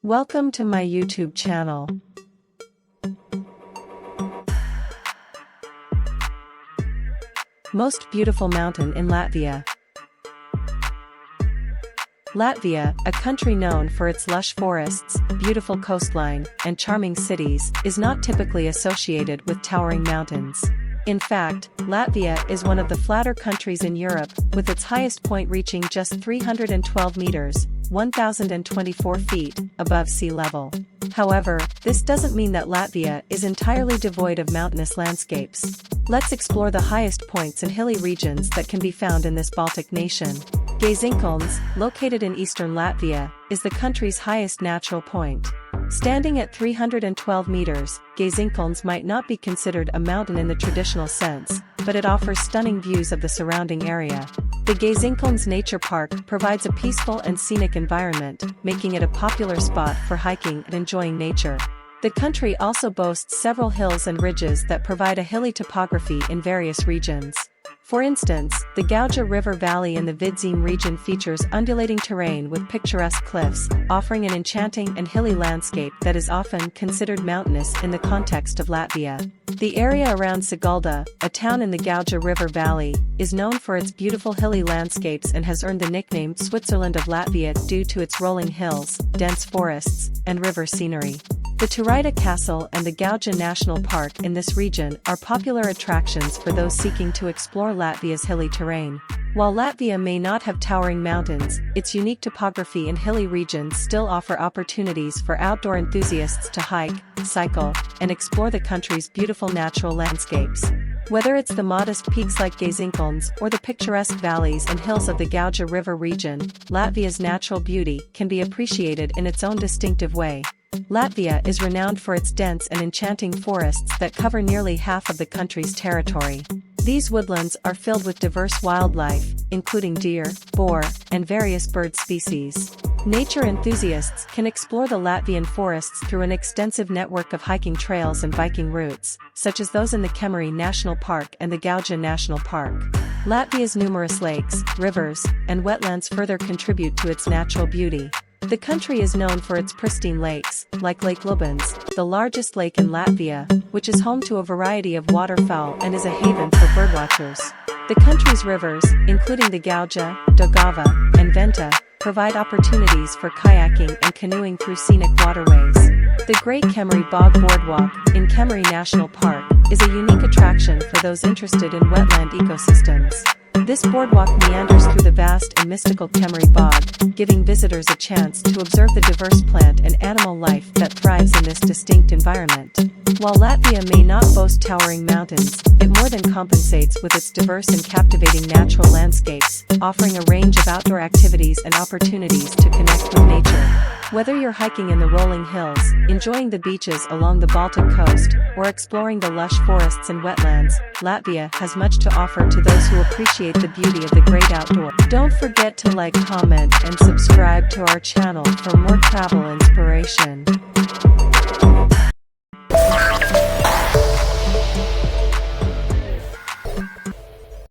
Welcome to my YouTube channel. Most beautiful mountain in Latvia. Latvia, a country known for its lush forests, beautiful coastline, and charming cities, is not typically associated with towering mountains. In fact, Latvia is one of the flatter countries in Europe, with its highest point reaching just 312 meters, 1,024 feet, above sea level. However, this doesn't mean that Latvia is entirely devoid of mountainous landscapes. Let's explore the highest points and hilly regions that can be found in this Baltic nation. Gaiziņkalns, located in eastern Latvia, is the country's highest natural point. Standing at 312 meters, Gaiziņkalns might not be considered a mountain in the traditional sense, but it offers stunning views of the surrounding area. The Gaiziņkalns Nature Park provides a peaceful and scenic environment, making it a popular spot for hiking and enjoying nature. The country also boasts several hills and ridges that provide a hilly topography in various regions. For instance, the Gauja River Valley in the Vidzeme region features undulating terrain with picturesque cliffs, offering an enchanting and hilly landscape that is often considered mountainous in the context of Latvia. The area around Sigulda, a town in the Gauja River Valley, is known for its beautiful hilly landscapes and has earned the nickname Switzerland of Latvia due to its rolling hills, dense forests, and river scenery. The Turaida Castle and the Gauja National Park in this region are popular attractions for those seeking to explore Latvia's hilly terrain. While Latvia may not have towering mountains, its unique topography and hilly regions still offer opportunities for outdoor enthusiasts to hike, cycle, and explore the country's beautiful natural landscapes. Whether it's the modest peaks like Gaiziņkalns or the picturesque valleys and hills of the Gauja River region, Latvia's natural beauty can be appreciated in its own distinctive way. Latvia is renowned for its dense and enchanting forests that cover nearly half of the country's territory. These woodlands are filled with diverse wildlife, including deer, boar, and various bird species. Nature enthusiasts can explore the Latvian forests through an extensive network of hiking trails and biking routes, such as those in the Kemeri National Park and the Gauja National Park. Latvia's numerous lakes, rivers, and wetlands further contribute to its natural beauty. The country is known for its pristine lakes, like Lake Lubins, the largest lake in Latvia, which is home to a variety of waterfowl and is a haven for birdwatchers. The country's rivers, including the Gauja, Daugava, and Venta, provide opportunities for kayaking and canoeing through scenic waterways. The Great Kemeri Bog Boardwalk, in Kemeri National Park, is a unique attraction for those interested in wetland ecosystems. This boardwalk meanders through the vast and mystical Kemeri Bog, giving visitors a chance to observe the diverse plant and animal life that thrives in this distinct environment. While Latvia may not boast towering mountains, it more than compensates with its diverse and captivating natural landscapes, offering a range of outdoor activities and opportunities to connect with nature. Whether you're hiking in the rolling hills, enjoying the beaches along the Baltic coast, or exploring the lush forests and wetlands, Latvia has much to offer to those who appreciate the beauty of the great outdoors. Don't forget to like, comment, and subscribe to our channel for more travel inspiration.